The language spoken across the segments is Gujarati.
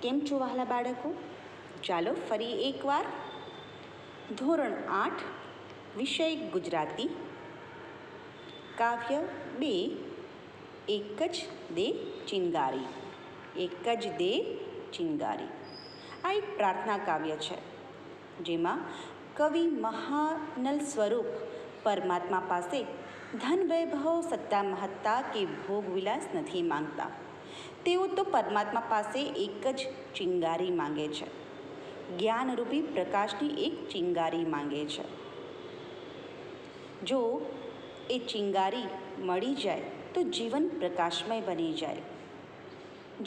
કેમ છો વહાલા બાળકો? ચાલો ફરી એકવાર ધોરણ 8 વિષય ગુજરાતી કાવ્ય 2 એક જ દે ચિનગારી. એક જ દે ચિનગારી આ એક પ્રાર્થના કાવ્ય છે, જેમાં કવિ મહાનલ સ્વરૂપ પરમાત્મા પાસે ધન વૈભવ સત્તા મહત્તા કે ભોગ વિલાસ નથી માંગતા. તેઓ તો પરમાત્મા પાસે એક જ ચિંગારી માંગે છે, જ્ઞાનરૂપી પ્રકાશની એક ચિંગારી માંગે છે. જો એ ચિંગારી મળી જાય તો જીવન પ્રકાશમય બની જાય.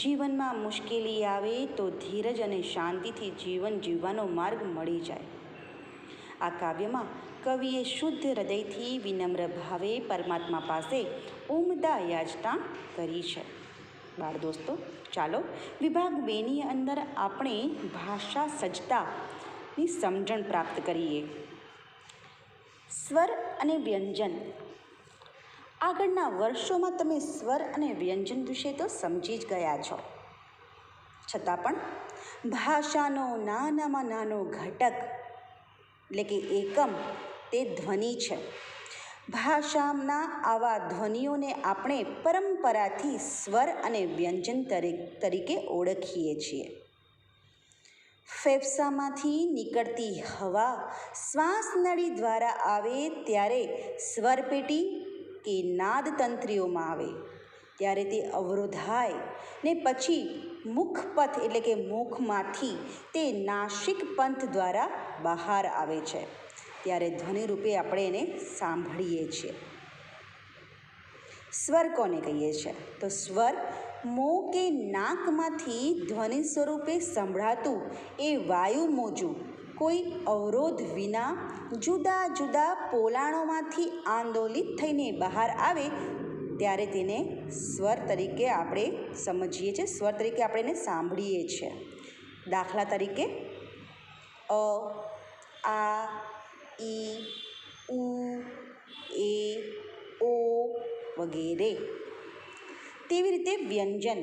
જીવનમાં મુશ્કેલી આવે તો ધીરજ અને શાંતિથી જીવન જીવવાનો માર્ગ મળી જાય. આ કાવ્યમાં કવિએ શુદ્ધ હૃદયથી વિનમ્ર ભાવે પરમાત્મા પાસે ઉમદા યાચના કરી છે. બાળ દોસ્તો, ચાલો વિભાગ 2ની અંદર આપણે ભાષા સજ્જતાની સમજણ પ્રાપ્ત કરીએ. સ્વર અને વ્યંજન. આગળના વર્ષોમાં તમે સ્વર અને વ્યંજન વિશે તો સમજી જ ગયા છો, છતાં પણ ભાષાનો નાનામાં નાનો ઘટક એટલે કે એકમ તે ધ્વનિ છે. ભાષાના આવા ધ્વનિઓને આપણે પરંપરાથી સ્વર અને વ્યંજન તરીકે ઓળખીએ છીએ. ફેફસામાંથી નીકળતી હવા શ્વાસનળી દ્વારા આવે ત્યારે સ્વરપેટી કે નાદતંત્રીઓમાં આવે ત્યારે તે અવરોધાય ને પછી મુખપથ એટલે કે મુખમાંથી તે નાસિક પંથ દ્વારા બહાર આવે છે, ત્યારે ધ્વનિરૂપે આપણે એને સાંભળીએ છીએ. સ્વર કોને કહીએ છીએ? તો સ્વર મોં કે નાકમાંથી ધ્વનિ સ્વરૂપે સંભળાતું એ વાયુ મોજું કોઈ અવરોધ વિના જુદા જુદા પોલાણોમાંથી આંદોલિત થઈને બહાર આવે ત્યારે તેને સ્વર તરીકે આપણે સમજીએ છીએ, સ્વર તરીકે આપણે એને સાંભળીએ છીએ. દાખલા તરીકે અ, આ, ઈ, ઉ, એ, ઓ વગેરે. તેવી રીતે વ્યંજન.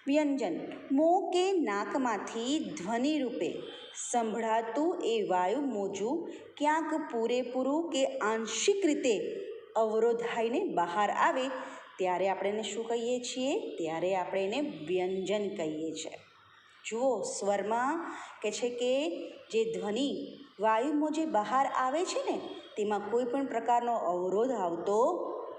વ્યંજન મોં કે નાકમાંથી ધ્વનિરૂપે સંભળાતું એ વાયુ મોજું ક્યાંક પૂરેપૂરું કે આંશિક રીતે અવરોધાઈને બહાર આવે ત્યારે આપણે એને શું કહીએ છીએ? ત્યારે આપણે એને વ્યંજન કહીએ છીએ. જુઓ, સ્વરમાં કે છે કે જે ધ્વનિ વાયુ મોજે બહાર આવે છે ને, તેમાં કોઈ પણ પ્રકારનો અવરોધ આવતો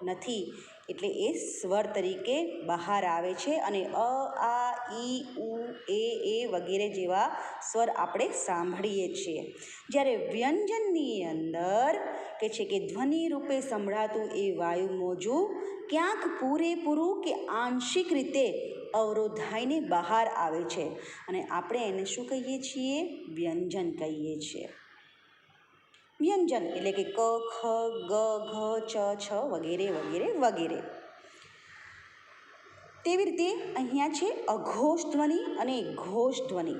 નથી, એટલે એ સ્વર તરીકે બહાર આવે છે અને અ, આ, ઈ, ઉ, એ વગેરે જેવા સ્વર આપણે સાંભળીએ છીએ. જ્યારે વ્યંજનની અંદર કે છે કે ધ્વનિ રૂપે સંભળાતું એ વાયુ મોજું ક્યાંક પૂરેપૂરું કે આંશિક રીતે અવરોધાઈને બહાર આવે છે અને આપણે એને શું કહીએ છીએ? વ્યંજન કહીએ છીએ. વ્યંજન એટલે કે ક, ખ, ગ, ઘ, ચ, છ વગેરે વગેરે વગેરે. તેવી રીતે અહીંયા છે અઘોષ ધ્વનિ અને ઘોષ ધ્વનિ.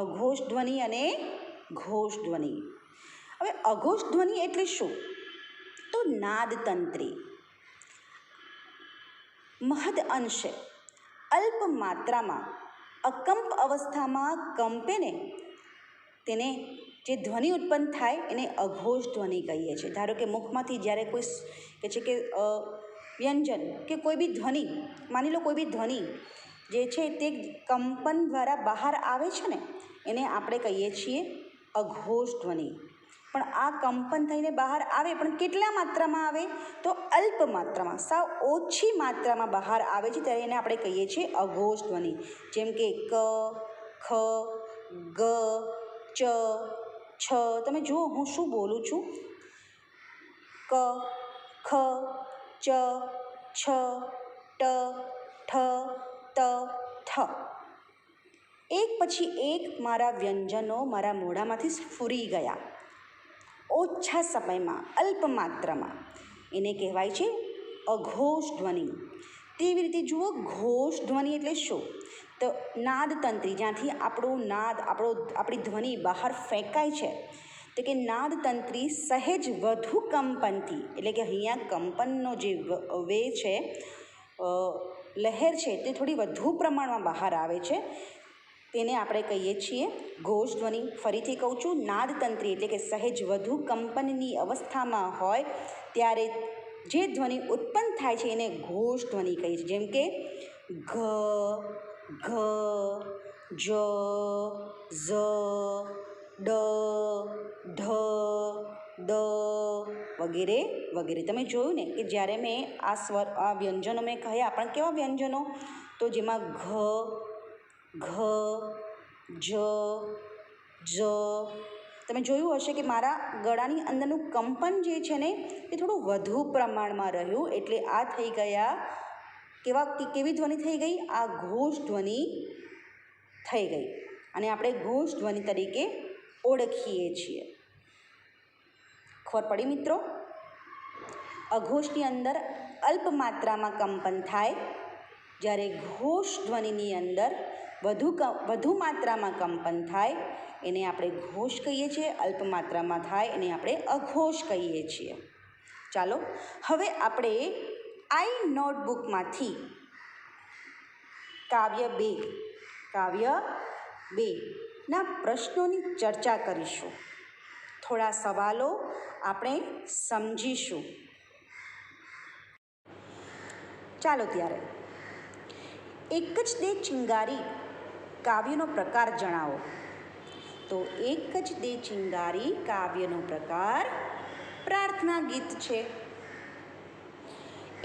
અઘોષ ધ્વનિ અને ઘોષ ધ્વનિ. હવે અઘોષ ધ્વનિ એટલે શું? તો નાદતંત્રી મહદ અંશે અલ્પ માત્રામાં અકંપ અવસ્થામાં કંપે ને તેને જે ધ્વનિ ઉત્પન્ન થાય એને અઘોષ ધ્વનિ કહીએ છીએ. ધારો કે મુખમાંથી જ્યારે કોઈ કે છે કે વ્યંજન કે કોઈ બી ધ્વનિ, માની લો કોઈ બી ધ્વનિ જે છે તે કંપન દ્વારા બહાર આવે છે ને, એને આપણે કહીએ છીએ અઘોષ ધ્વનિ. પણ આ કંપન થઈને બહાર આવે, પણ કેટલા માત્રામાં આવે? તો અલ્પ માત્રામાં, સાવ ઓછી માત્રામાં બહાર આવે છે, ત્યારે એને આપણે કહીએ છીએ અઘોષ ધ્વનિ. જેમ કે ક, ખ, ગ, ચ, છ. તમે જુઓ હું શું બોલું છું. ક, ખ, ચ, છ, ટ, ઠ, ત, થ. એક પછી એક મારા વ્યંજનો મારા મોઢામાંથી સ્ફુરી ગયા ઓછા સમયમાં, અલ્પ માત્રામાં. એને કહેવાય છે અઘોષ ધ્વનિ. તેવી રીતે જુઓ ઘોષ ધ્વનિ એટલે શું? તો નાદતંત્રી, જ્યાંથી આપણું નાદ આપણી ધ્વનિ બહાર ફેંકાય છે, તો કે નાદતંત્રી સહેજ વધુ કંપનથી, એટલે કે અહીંયા કંપનનો જે વે છે લહેર છે તે થોડી વધુ પ્રમાણમાં બહાર આવે છે તેને આપણે કહીએ છીએ ઘોષ ધ્વનિ. ફરીથી કહું છું, નાદતંત્રી એટલે કે સહેજ વધુ કંપનની અવસ્થામાં હોય ત્યારે જે ધ્વનિ ઉત્પન્ન થાય છે એને ઘોષ ધ્વનિ કહીએ છીએ. જેમ કે ઘ, ઘ, જ, ઝ, ડ, ઢ, દ વગેરે વગેરે. તમે જોયું ને કે જ્યારે મેં આ વ્યંજનો મેં કહ્યા, પણ કેવા વ્યંજનો? તો જેમાં ઘ, જ, જ. તમે જોયું હશે કે મારા ગળાની અંદરનું કંપન જે છે ને એ થોડું વધુ પ્રમાણમાં રહ્યું, એટલે આ થઈ ગયા કેવી ધ્વનિ થઈ ગઈ? આ ઘોષ ધ્વનિ થઈ ગઈ અને આપણે ઘોષ ધ્વનિ તરીકે ઓળખીએ છીએ. ખબર પડી મિત્રો? અઘોષની અંદર અલ્પ માત્રામાં કંપન થાય, જ્યારે ઘોષ ધ્વનિની અંદર વધુ માત્રામાં કંપન થાય એને આપણે ઘોષ કહીએ છીએ. અલ્પ માત્રામાં થાય એને આપણે અઘોષ કહીએ છીએ. ચાલો હવે આપણે આઈ નોટબુકમાંથી કાવ્ય 2 ના પ્રશ્નોની ચર્ચા કરીશું. થોડા સવાલો આપણે સમજીશું. ચાલો ત્યારે, એક જ દે ચિંગારી કાવ્યનો પ્રકાર જણાવો. તો એક જ દે ચિંગારી કાવ્યનો પ્રકાર પ્રાર્થના ગીત છે.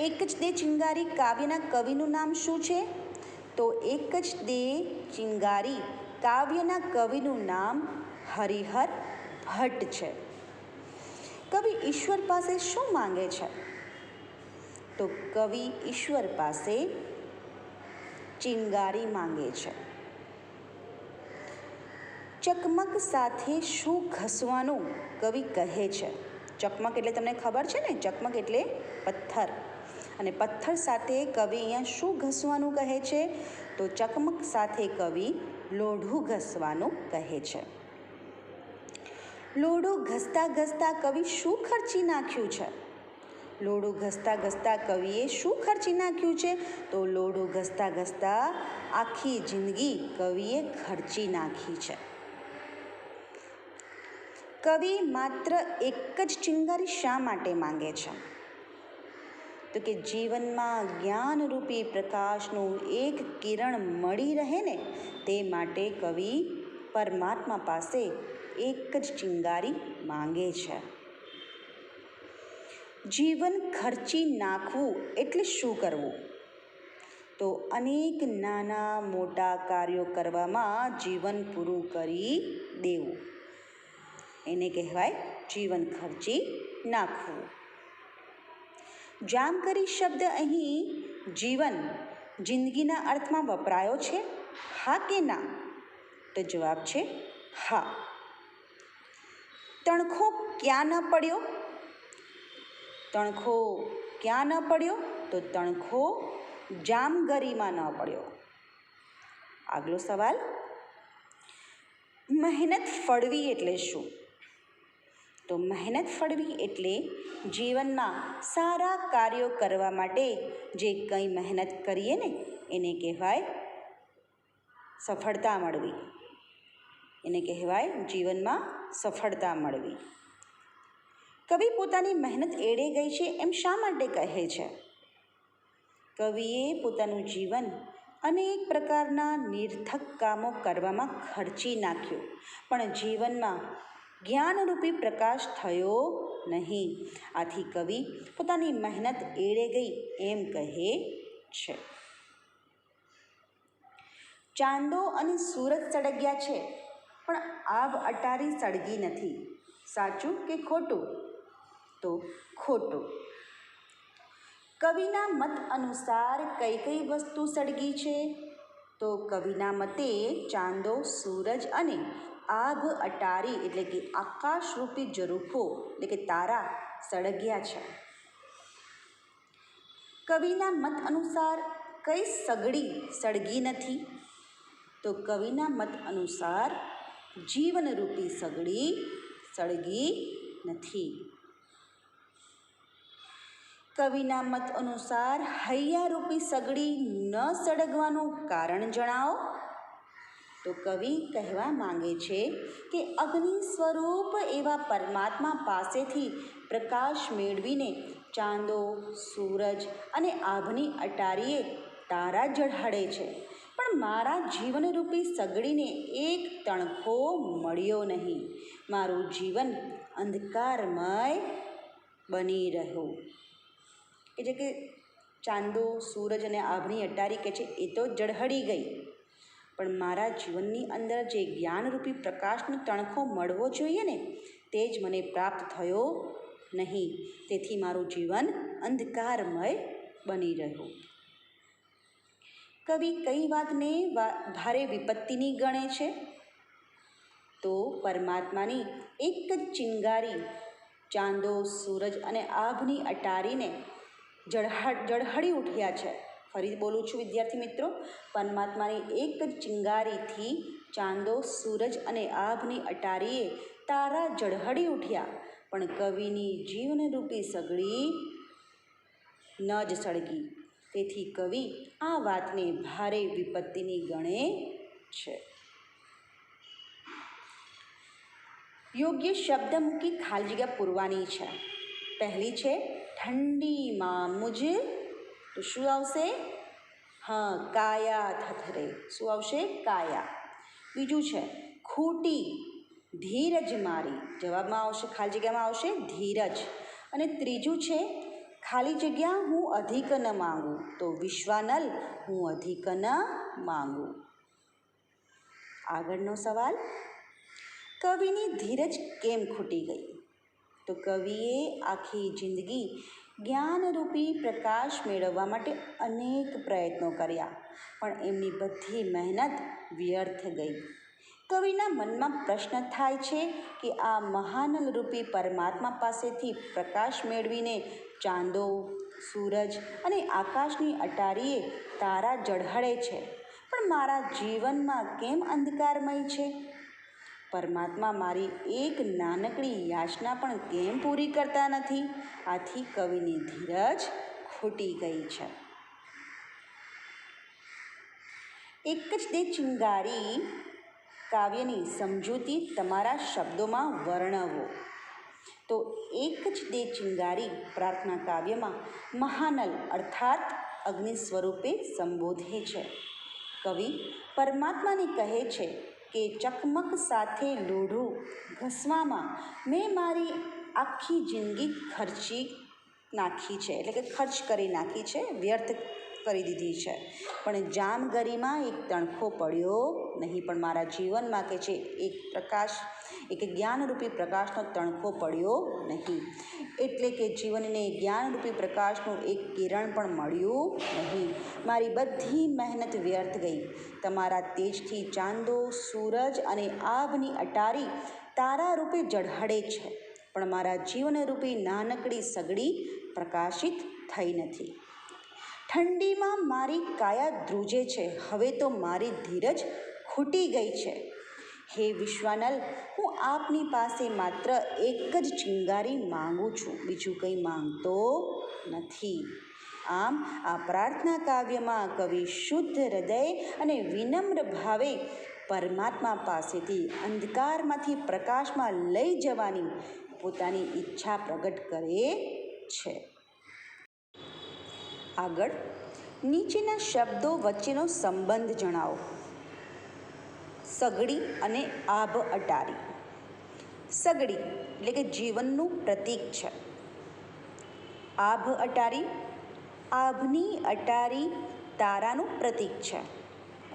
એક જ દે ચિંગારી કાવ્યના કવિનું નામ શું છે? તો એક જ દે ચિંગારી કાવ્યના કવિનું નામ હરિહર ભટ્ટ છે. કવિ ઈશ્વર પાસે શું માંગે છે? તો કવિ ઈશ્વર પાસે ચિંગારી માંગે છે. ચકમક સાથે શું ઘસવાનું કવિ કહે છે? ચકમક એટલે તમને ખબર છે ને, ચકમક એટલે પથ્થર, અને પથ્થર સાથે કવિ અહીંયા શું ઘસવાનું કહે છે? તો ચકમક સાથે કવિ લોઢું ઘસવાનું કહે છે. લોઢું ઘસતા ઘસતા કવિ શું ખર્ચી નાખ્યું છે? લોઢું ઘસતા ઘસતા કવિએ શું ખર્ચી નાખ્યું છે? તો લોઢું ઘસતા ઘસતા આખી જિંદગી કવિએ ખર્ચી નાખી છે. કવિ માત્ર એક જ ચિંગારી શા માટે માંગે છે? તો કે જીવનમાં જ્ઞાનરૂપી પ્રકાશનું એક કિરણ મળી રહે ને તે માટે કવિ પરમાત્મા પાસે એક જ ચિંગારી માંગે છે. જીવન ખર્ચી નાખવું એટલે શું કરવું? તો અનેક નાના મોટા કાર્યો કરવામાં જીવન પૂરું કરી દેવું, એને કહેવાય જીવન ખર્ચી નાખવું. જામકરી શબ્દ અહીં જીવન, જિંદગીના અર્થમાં વપરાયો છે, હા કે ના? તો જવાબ છે હા. તણખો ક્યાં ન પડ્યો? તણખો ક્યાં ન પડ્યો? તો તણખો જામગરીમાં ન પડ્યો. આગલો સવાલ, મહેનત ફળવી એટલે શું? તો મહેનત ફળવી એટલે જીવનમાં સારા કાર્યો કરવા માટે જે કંઈ મહેનત કરીએ ને એને કહેવાય સફળતા મળવી, એને કહેવાય જીવનમાં સફળતા મળવી. કવિ પોતાની મહેનત એળે ગઈ છે એમ શા માટે કહે છે? કવિએ પોતાનું જીવન અનેક પ્રકારના નિરર્થક કામો કરવામાં ખર્ચી નાખ્યું, પણ જીવનમાં જ્ઞાનરૂપી પ્રકાશ થયો નહીં. આથી કવિ પોતાની મહેનત એળે ગઈ એમ કહે છે. ચાંદો અને સૂરજ સળગ્યા છે પણ આભ અટારી સળગી નથી. સાચું કે ખોટું? તો ખોટું. કવિના મત અનુસાર કઈ કઈ વસ્તુ સળગી છે? તો કવિના મતે ચાંદો, સૂરજ અને આભ અટારી એટલે કે આકાશરૂપી ઝરૂખો એટલે કે તારા સળગ્યા છે. કવિના મત અનુસાર કઈ સગડી સળગી નથી? તો કવિના મત અનુસાર જીવનરૂપી સગડી સળગી નથી. કવિના મત અનુસાર હૈયારૂપી સગડી ન સળગવાનું કારણ જણાવો. તો કવિ કહેવા માંગે છે કે અગ્નિ સ્વરૂપ એવા પરમાત્મા પાસેથી પ્રકાશ મેળવીને ચાંદો, સૂરજ અને આભની અટારીએ તારા ઝળહળે છે, પણ મારા જીવનરૂપી સગડીને એક તણખો મળ્યો નહીં. મારું જીવન અંધકારમય બની રહ્યું. એટલે કે ચાંદો, સૂરજ અને આભની અટારી કે છે એ તો ઝળહળી ગઈ, પણ મારા જીવનની અંદર જે જ્ઞાનરૂપી પ્રકાશનો તણખો મળવો જોઈએ ને તે જ મને પ્રાપ્ત થયો નહીં. તેથી મારું જીવન અંધકારમય બની રહ્યું. કવિ કઈ વાતને ભારે વિપત્તિની ગણે છે? તો પરમાત્માની એક જ ચિંગારી ચાંદો, સૂરજ અને આભની અટારીને ઝળહળી ઉઠ્યા છે. ફરી બોલું છું વિદ્યાર્થી મિત્રો, પરમાત્માની એક જ ચિંગારીથી ચાંદો, સૂરજ અને આભની અટારીએ તારા ઝળહળી ઉઠ્યા, પણ કવિની જીવનરૂપી સગડી ન જ સળગી. તેથી કવિ આ વાતને ભારે વિપત્તિની ગણે છે. યોગ્ય શબ્દ મૂકી ખાલી જગ્યા પૂરવાની છે. પહેલી છે ઠંડીમાં મુજ, તો શું આવશે? હા, કાયા થથરે. શું આવશે? કાયા. બીજું છે ખૂટી ધીરજ મારી, જવાબમાં આવશે ખાલી જગ્યામાં આવશે ધીરજ. અને ત્રીજું છે ખાલી જગ્યા હું અધિક ન માંગુ, તો વિશ્વાનલ હું અધિક ન માંગુ. આગળનો સવાલ, કવિની ધીરજ કેમ ખૂટી ગઈ? તો કવિએ આખી જિંદગી જ્ઞાનરૂપી પ્રકાશ મેળવવા માટે અનેક પ્રયત્નો કર્યા, પણ એમની બધી મહેનત વ્યર્થ ગઈ. કવિના મનમાં પ્રશ્ન થાય છે કે આ મહાનલરૂપી પરમાત્મા પાસેથી પ્રકાશ મેળવીને ચાંદો, સૂરજ અને આકાશની અટારીએ તારા ઝળહળે છે, પણ મારા જીવનમાં કેમ અંધકારમય છે? પરમાત્મા મારી એક નાનકડી યાચના પણ કેમ પૂરી કરતા નથી? આથી કવિની ધીરજ ખૂટી ગઈ છે. એક જ દે ચિંગારી કાવ્યની સમજૂતી તમારા શબ્દોમાં વર્ણવો. તો એક જ દે ચિંગારી પ્રાર્થના કાવ્યમાં મહાનલ અર્થાત અગ્નિ સ્વરૂપે સંબોધે છે. કવિ પરમાત્માને કહે છે કે ચકમક સાથે લોઢું ઘસવામાં મેં મારી આખી જિંદગી ખર્ચી નાખી છે, એટલે કે ખર્ચ કરી નાખી છે, વ્યર્થ કરી દીધી છે, પણ જામગરીમાં એક તણખો પડ્યો નહીં. પણ મારા જીવનમાં કે છે એક જ્ઞાનરૂપી પ્રકાશનો તણખો પડ્યો નહીં. એટલે કે જીવનને જ્ઞાનરૂપી પ્રકાશનું એક કિરણ પણ મળ્યું નહીં. મારી બધી મહેનત વ્યર્થ ગઈ. તમારા તેજથી ચાંદો, સૂરજ અને આભની અટારી તારા રૂપે ઝળહળે છે, પણ મારા જીવનરૂપી નાનકડી સગડી પ્રકાશિત થઈ નથી. ઠંડીમાં મારી કાયા ધ્રુજે છે, હવે તો મારી ધીરજ ખૂટી ગઈ છે. હે વિશ્વાનલ, હું આપની પાસે માત્ર એક જ ચિંગારી માંગુ છું, બીજું કંઈ માંગતો નથી. આમ આ પ્રાર્થના કાવ્યમાં કવિ શુદ્ધ હૃદય અને વિનમ્ર ભાવે પરમાત્મા પાસેથી અંધકારમાંથી પ્રકાશમાં લઈ જવાની પોતાની ઈચ્છા પ્રગટ કરે છે. આગળ નીચેના શબ્દો વચ્ચેનો સંબંધ જણાવો. સગડી અને આભ અટારી. સગડી એટલે કે જીવનનું પ્રતીક છે. આભ અટારી, આભની અટારી તારાનું પ્રતીક છે.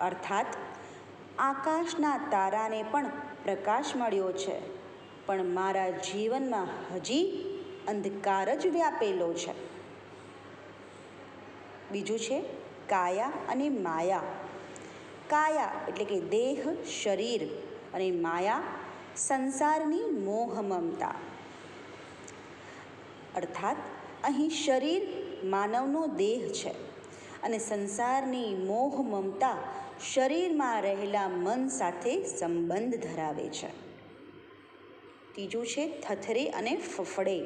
અર્થાત આકાશના તારાને પણ પ્રકાશ મળ્યો છે, પણ મારા જીવનમાં હજી અંધકાર જ વ્યાપેલો છે. બીજું છે કાયા અને માયા. કાયા એટલે કે દેહ, શરીર, અને માયા સંસારની મોહ મમતા. અર્થાત અહીં શરીર માનવનો દેહ છે અને સંસારની મોહ મમતા શરીરમાં રહેલા મન સાથે સંબંધ ધરાવે છે. ત્રીજું છે થથરે અને ફફડે.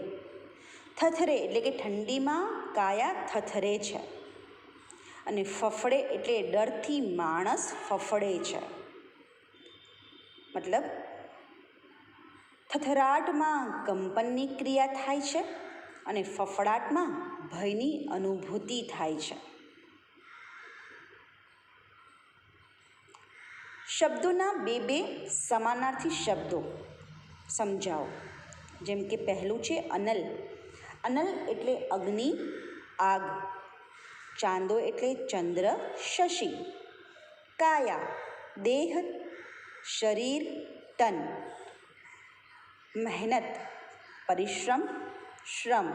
થથરે એટલે કે ઠંડીમાં કાયા થથરે છે. અને ફફડે એટલે ડરથી માણસ ફફડે છે. મતલબ થથરાટમાં કંપનની ક્રિયા થાય છે અને ફફડાટમાં ભયની અનુભૂતિ થાય છે. શબ્દોના બે સમાનાર્થી શબ્દો સમજાવો. જેમ કે પહેલું છે અનલ. અનલ એટલે અગ્નિ, આગ. ચાંદો એટલે ચંદ્ર, શશી. કાયા દેહ, શરીર, તન. મહેનત પરિશ્રમ, શ્રમ.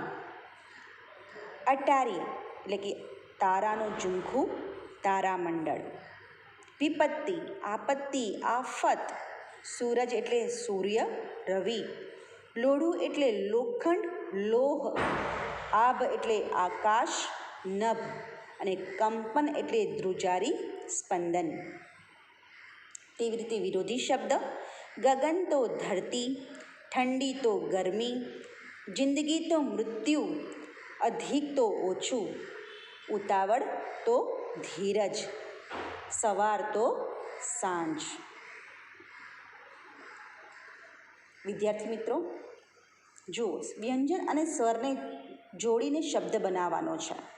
અટારી એટલે કે તારાનું ઝુમખું, તારામંડળ. વિપત્તિ આપત્તિ, આફત. સૂરજ એટલે સૂર્ય, રવિ. લોઢું એટલે લોખંડ, લોહ. આભ એટલે આકાશ, નભ. અને કંપન એટલે ધ્રુજારી, સ્પંદન. તેવી રીતે વિરોધી શબ્દ. ગગન તો ધરતી, ઠંડી તો ગરમી, જિંદગી તો મૃત્યુ, અધિક તો ઓછું, ઉતાવળ તો ધીરજ, સવાર તો સાંજ. વિદ્યાર્થી મિત્રો, જુઓ, વ્યંજન અને સ્વરને જોડીને શબ્દ બનાવવાનો છે.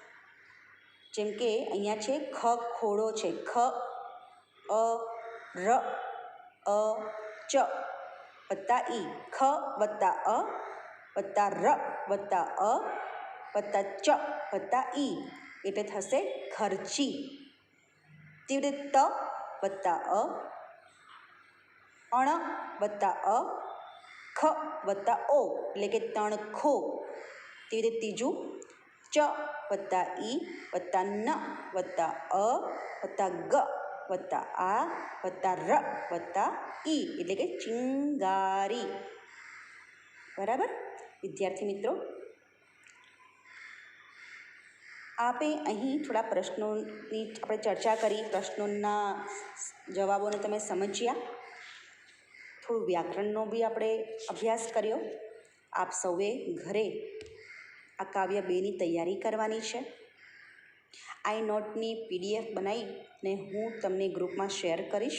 જેમ કે અહીંયા છે ખોડો છે. ખ, અ, ર, અ, ચ વત્તા ઈ. ખ વત્તા અ વત્તા ર વત્તા અ વત્તા ચ વત્તા ઈ એટલે થશે ખર્ચી. તેવી રીતે ત વત્તા અ, અણ વત્તા અ, ખ વત્તા ઓ એટલે કે તણખો. તેવી રીતે ત્રીજું ચ વત્તા ઈ વત્તા ન વત્તા અ વત્તા ગ વત્તા આ વત્તા ર વત્તા ઈ એટલે કે ચિંગારી. બરાબર વિદ્યાર્થી મિત્રો, આપે અહીં થોડા પ્રશ્નોની આપણે ચર્ચા કરી, પ્રશ્નોના જવાબોને તમે સમજ્યા. થોડું વ્યાકરણનો બી આપણે અભ્યાસ કર્યો. આપ સૌએ ઘરે આ કાવ્ય 2ની તૈયારી કરવાની છે. આઈ નોટની PDF બનાવીને હું તમને ગ્રુપમાં શેર કરીશ.